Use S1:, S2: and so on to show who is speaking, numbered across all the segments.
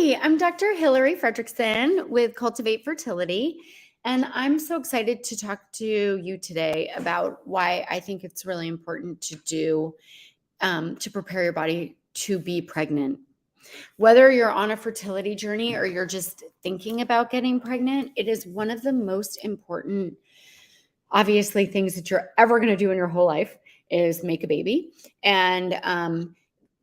S1: Hi, I'm Dr. Hillary Fredrickson with Cultivate Fertility, and I'm so excited to talk to you today about why I think it's really important to do to prepare your body to be pregnant. Whether you're on a fertility journey or you're just thinking about getting pregnant, it is one of the most important, obviously, things that you're ever going to do in your whole life is make a baby. And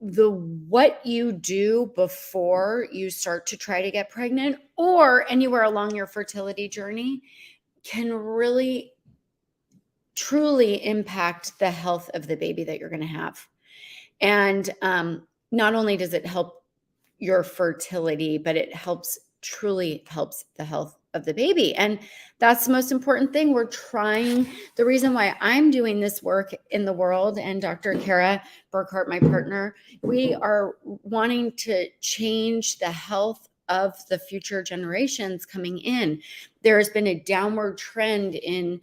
S1: the what you do before you start to try to get pregnant or anywhere along your fertility journey can really truly impact the health of the baby that you're going to have. And not only does it help your fertility, but it truly helps the health of the baby. And that's the most important thing. The reason why I'm doing this work in the world, and Dr. Kara Burkhart, my partner, we are wanting to change the health of the future generations coming in. There has been a downward trend in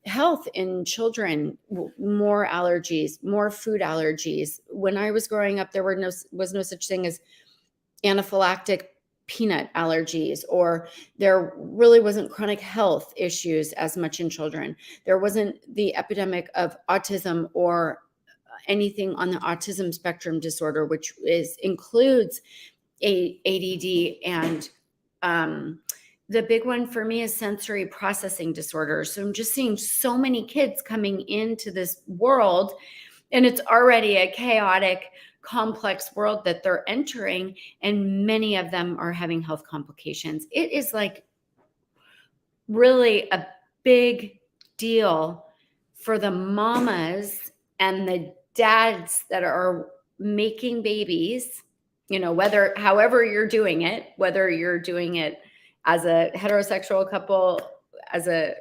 S1: health in children, more allergies, more food allergies. When I was growing up, there was no such thing as anaphylactic peanut allergies, or there really wasn't chronic health issues as much in children. There wasn't the epidemic of autism or anything on the autism spectrum disorder, which includes ADD and the big one for me is sensory processing disorders. So I'm just seeing so many kids coming into this world, and it's already a chaotic, complex world that they're entering, and many of them are having health complications. It is like really a big deal for the mamas and the dads that are making babies, however you're doing it, whether you're doing it as a heterosexual couple, as a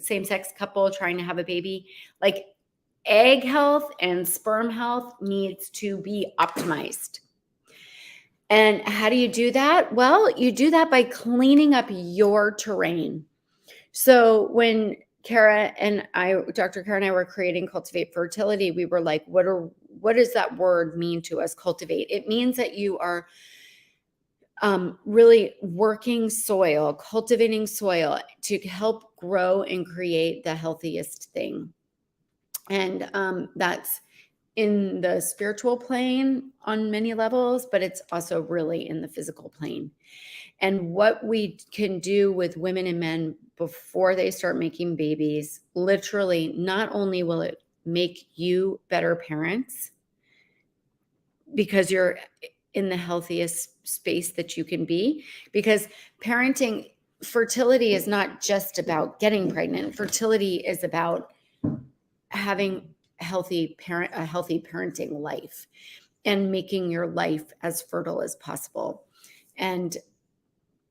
S1: same-sex couple trying to have a baby, like egg health and sperm health needs to be optimized. And how do you do that? Well, you do that by cleaning up your terrain. So when Dr. Kara and I were creating Cultivate Fertility, we were like, what does that word mean to us, cultivate? It means that you are really cultivating soil to help grow and create the healthiest thing. And that's in the spiritual plane on many levels, but it's also really in the physical plane. And what we can do with women and men before they start making babies, literally, not only will it make you better parents because you're in the healthiest space that you can be, because fertility is not just about getting pregnant. Fertility is about having a healthy parenting life and making your life as fertile as possible. And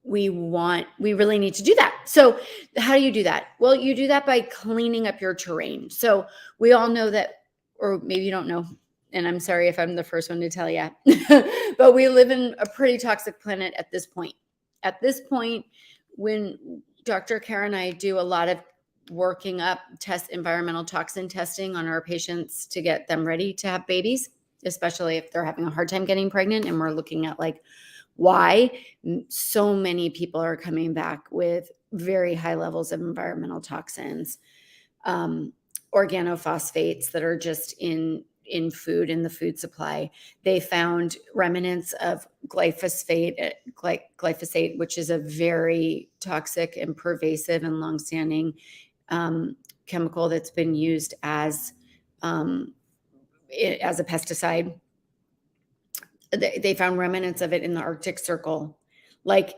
S1: we really need to do that. So how do you do that? Well, you do that by cleaning up your terrain. So we all know that, or maybe you don't know, and I'm sorry if I'm the first one to tell you, but we live in a pretty toxic planet at this point. At this point, when Dr. Kara and I do a lot of working up environmental toxin testing on our patients to get them ready to have babies, especially if they're having a hard time getting pregnant, and we're looking at why so many people are coming back with very high levels of environmental toxins, organophosphates that are just in food, in the food supply. They found remnants of glyphosate, which is a very toxic and pervasive and longstanding chemical that's been used as a pesticide. They found remnants of it in the Arctic Circle. They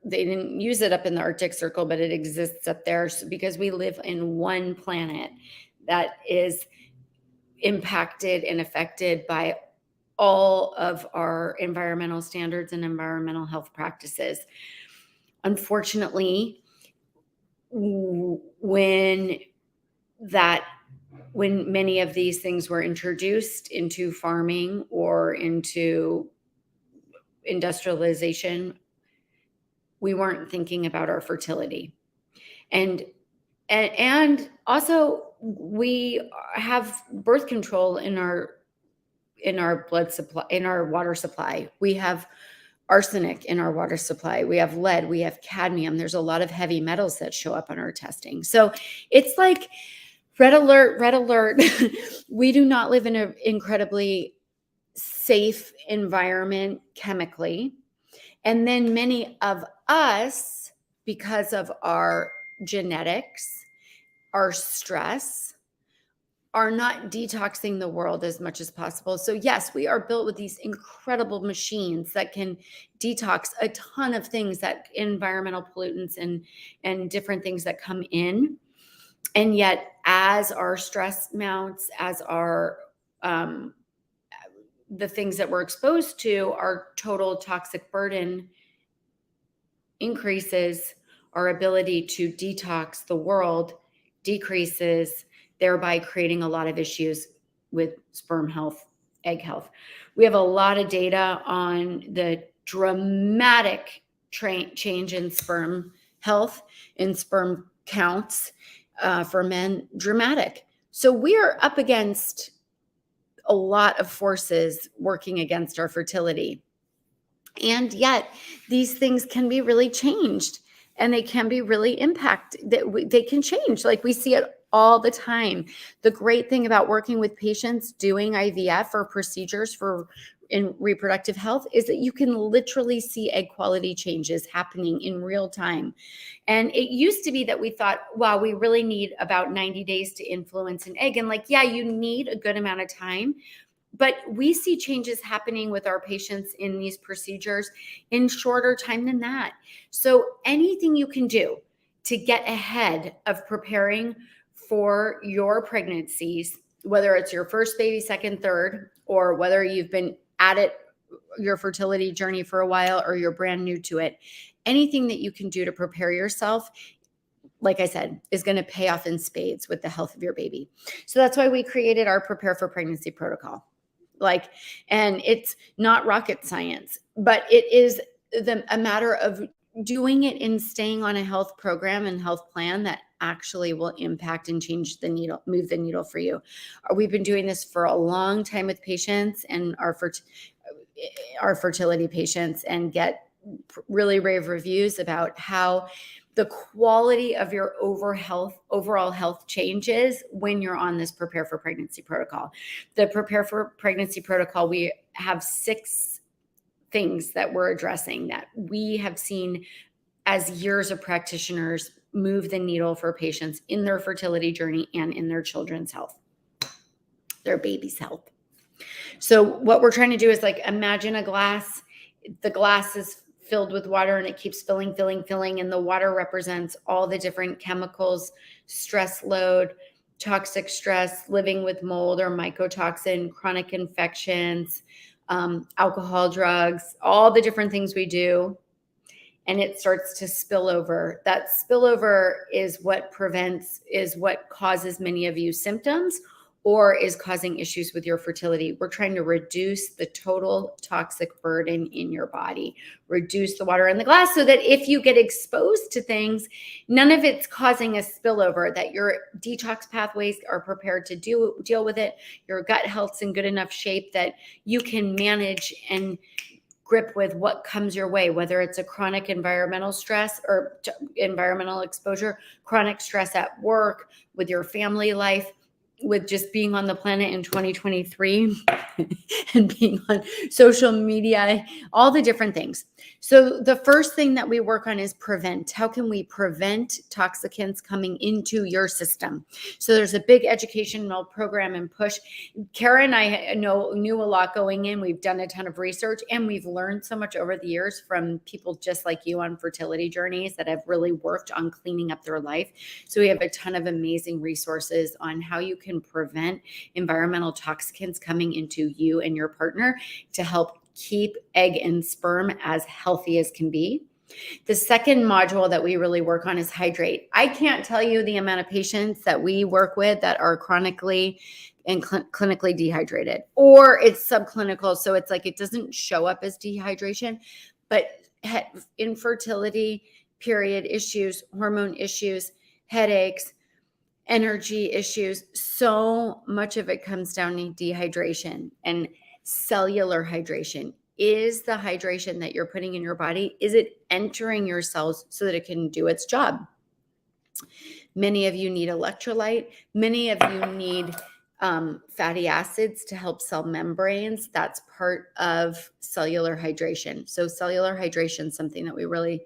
S1: didn't use it up in the Arctic Circle, but it exists up there because we live in one planet that is impacted and affected by all of our environmental standards and environmental health practices. Unfortunately, when many of these things were introduced into farming or into industrialization, we weren't thinking about our fertility. And also we have birth control in our blood supply, in our water supply. We have arsenic in our water supply. We have lead, we have cadmium. There's a lot of heavy metals that show up on our testing. So it's like red alert, red alert. We do not live in an incredibly safe environment chemically. And then many of us, because of our genetics, our stress, are not detoxing the world as much as possible. So yes, we are built with these incredible machines that can detox a ton of things, that environmental pollutants and different things that come in. And yet, as our stress mounts, as our the things that we're exposed to, our total toxic burden increases, our ability to detox the world decreases, thereby creating a lot of issues with sperm health, egg health. We have a lot of data on the dramatic change in sperm health, in sperm counts for men, dramatic. So we are up against a lot of forces working against our fertility. And yet these things can be really changed, and they can be really they can change. Like, we see it all the time. The great thing about working with patients doing IVF or procedures in reproductive health is that you can literally see egg quality changes happening in real time. And it used to be that we thought, wow, we really need about 90 days to influence an egg. And like, yeah, you need a good amount of time. But we see changes happening with our patients in these procedures in shorter time than that. So anything you can do to get ahead of preparing for your pregnancies, whether it's your first baby, second, third, or whether you've been at it, your fertility journey for a while, or you're brand new to it, anything that you can do to prepare yourself, like I said, is going to pay off in spades with the health of your baby. So that's why we created our Prepare for Pregnancy protocol. And it's not rocket science, but it is a matter of doing it and staying on a health program and health plan that actually will impact and move the needle for you. We've been doing this for a long time with patients and our fertility patients, and get really rave reviews about how the quality of your overall health changes when you're on this Prepare for Pregnancy protocol. The Prepare for Pregnancy protocol, we have 6 things that we're addressing that we have seen as years of practitioners move the needle for patients in their fertility journey and in their children's health, their baby's health. So what we're trying to do is, like, imagine a glass. The glass is filled with water and it keeps filling. And the water represents all the different chemicals, stress load, toxic stress, living with mold or mycotoxin, chronic infections, alcohol, drugs, all the different things we do. And it starts to spill over. That spillover is what causes many of you symptoms, or is causing issues with your fertility. We're trying to reduce the total toxic burden in your body, reduce the water in the glass, so that if you get exposed to things, none of it's causing a spillover, that your detox pathways are prepared to deal with it. Your gut health's in good enough shape that you can manage and grip with what comes your way, whether it's a chronic environmental stress or environmental exposure, chronic stress at work, with your family life, with just being on the planet in 2023 and being on social media, all the different things. So the first thing that we work on is prevent. How can we prevent toxicants coming into your system? So there's a big educational program and push. Kara and I knew a lot going in. We've done a ton of research, and we've learned so much over the years from people just like you on fertility journeys that have really worked on cleaning up their life. So we have a ton of amazing resources on how you can prevent environmental toxicants coming into you and your partner to help keep egg and sperm as healthy as can be. The second module that we really work on is hydrate. I can't tell you the amount of patients that we work with that are chronically and clinically dehydrated, or it's subclinical. So it's like, it doesn't show up as dehydration, but infertility, period issues, hormone issues, headaches, energy issues, so much of it comes down to dehydration and cellular hydration. is the hydration that you're putting in your body, is it entering your cells so that it can do its job? Many of you need electrolyte. Many of you need fatty acids to help cell membranes. That's part of cellular hydration. So cellular hydration is something that we really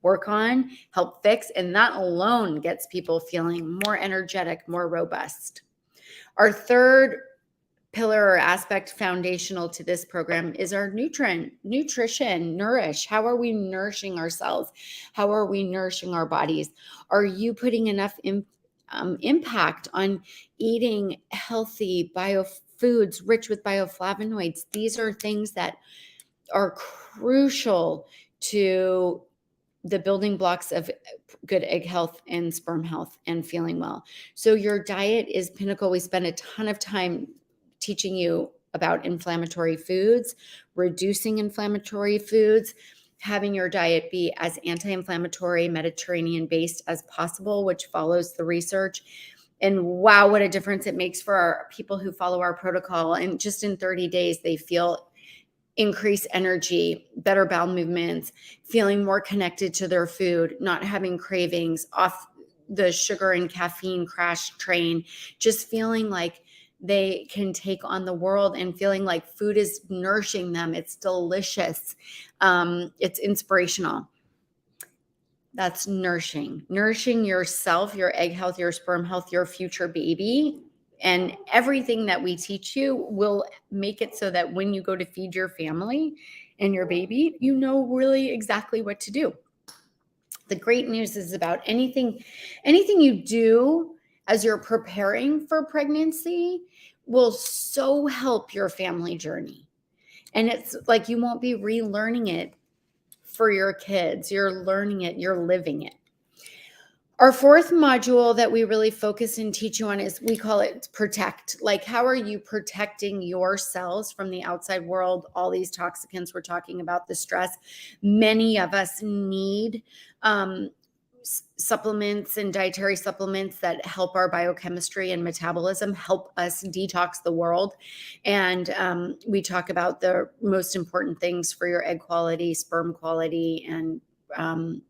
S1: work on, help fix, and that alone gets people feeling more energetic, more robust. Our third pillar or aspect foundational to this program is our nutrition, nourish. How are we nourishing ourselves? How are we nourishing our bodies? Are you putting enough impact on eating healthy biofoods rich with bioflavonoids? These are things that are crucial to the building blocks of good egg health and sperm health and feeling well. So your diet is pinnacle. We spend a ton of time teaching you about inflammatory foods, reducing inflammatory foods, having your diet be as anti-inflammatory, Mediterranean-based as possible, which follows the research. And wow, what a difference it makes for our people who follow our protocol. And just in 30 days, they feel increased energy, better bowel movements, feeling more connected to their food, not having cravings, off the sugar and caffeine crash train, just feeling like they can take on the world and feeling like food is nourishing them. It's delicious. It's inspirational. That's nourishing yourself, your egg health, your sperm health, your future baby. And everything that we teach you will make it so that when you go to feed your family and your baby, you know really exactly what to do. The great news is about anything you do as you're preparing for pregnancy will so help your family journey. And it's like you won't be relearning it for your kids. You're learning it, you're living it. Our fourth module that we really focus and teach you on is, we call it protect. Like, how are you protecting your cells from the outside world? All these toxicants we're talking about, the stress. Many of us need supplements and dietary supplements that help our biochemistry and metabolism, help us detox the world. And we talk about the most important things for your egg quality, sperm quality, and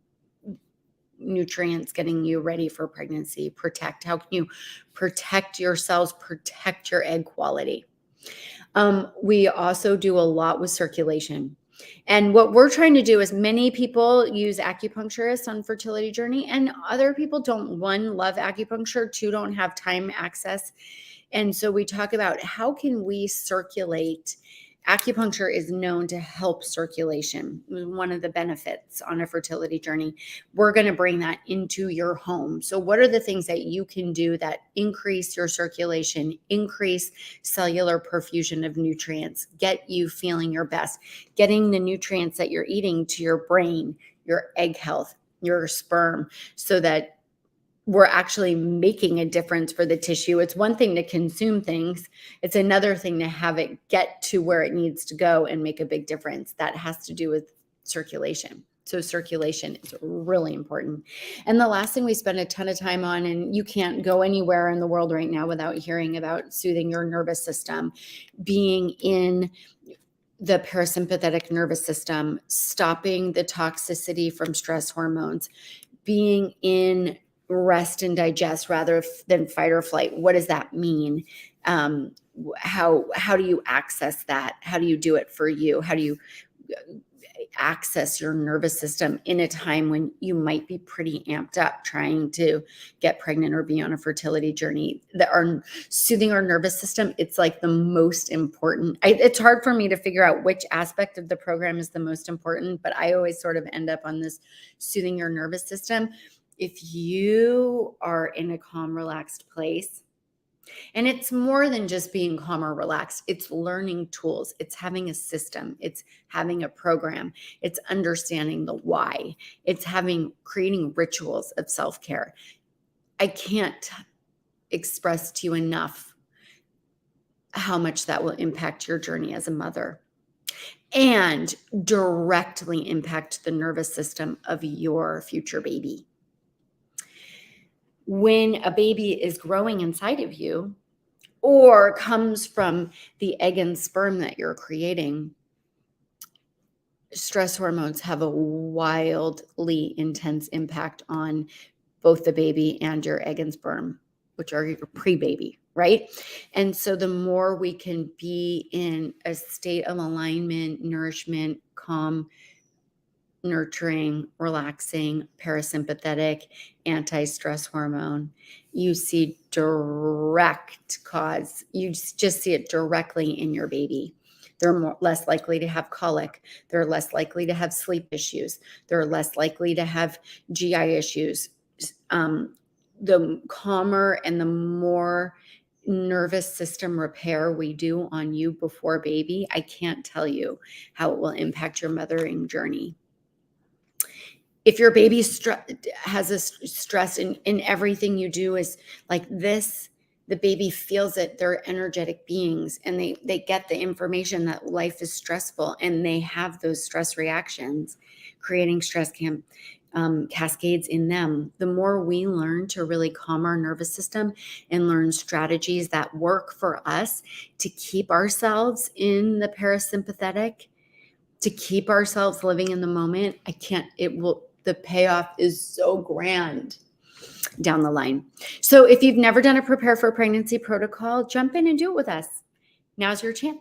S1: nutrients getting you ready for pregnancy. Protect. How can you protect your cells, protect your egg quality? We also do a lot with circulation. And what we're trying to do is, many people use acupuncturists on fertility journey, and other people don't, one, love acupuncture, two, don't have time access. And so we talk about how can we circulate. Acupuncture is known to help circulation, one of the benefits on a fertility journey. We're going to bring that into your home. So what are the things that you can do that increase your circulation, increase cellular perfusion of nutrients, get you feeling your best, getting the nutrients that you're eating to your brain, your egg health, your sperm, so that we're actually making a difference for the tissue. It's one thing to consume things. It's another thing to have it get to where it needs to go and make a big difference. That has to do with circulation. So circulation is really important. And the last thing we spend a ton of time on, and you can't go anywhere in the world right now without hearing about soothing your nervous system, being in the parasympathetic nervous system, stopping the toxicity from stress hormones, being in rest and digest rather than fight or flight. What does that mean? How do you access that? How do you do it for you? How do you access your nervous system in a time when you might be pretty amped up trying to get pregnant or be on a fertility journey? Soothing our nervous system, it's like the most important. It's hard for me to figure out which aspect of the program is the most important, but I always sort of end up on this soothing your nervous system. If you are in a calm, relaxed place, and it's more than just being calm or relaxed, it's learning tools, it's having a system, it's having a program, it's understanding the why, it's creating rituals of self-care. I can't express to you enough how much that will impact your journey as a mother and directly impact the nervous system of your future baby. When a baby is growing inside of you or comes from the egg and sperm that you're creating, stress hormones have a wildly intense impact on both the baby and your egg and sperm, which are your pre-baby, right? And so the more we can be in a state of alignment, nourishment, calm, nurturing, relaxing, parasympathetic, anti-stress hormone, you see direct cause. You just see it directly in your baby. They're less likely to have colic. They're less likely to have sleep issues. They're less likely to have GI issues. The calmer and the more nervous system repair we do on you before baby, I can't tell you how it will impact your mothering journey. If your baby has a stress in everything you do is like this, the baby feels it. They're energetic beings, and they get the information that life is stressful, and they have those stress reactions, creating stress cascades in them. The more we learn to really calm our nervous system and learn strategies that work for us to keep ourselves in the parasympathetic, to keep ourselves living in the moment, the payoff is so grand down the line. So if you've never done a Prepare for Pregnancy protocol, jump in and do it with us. Now's your chance.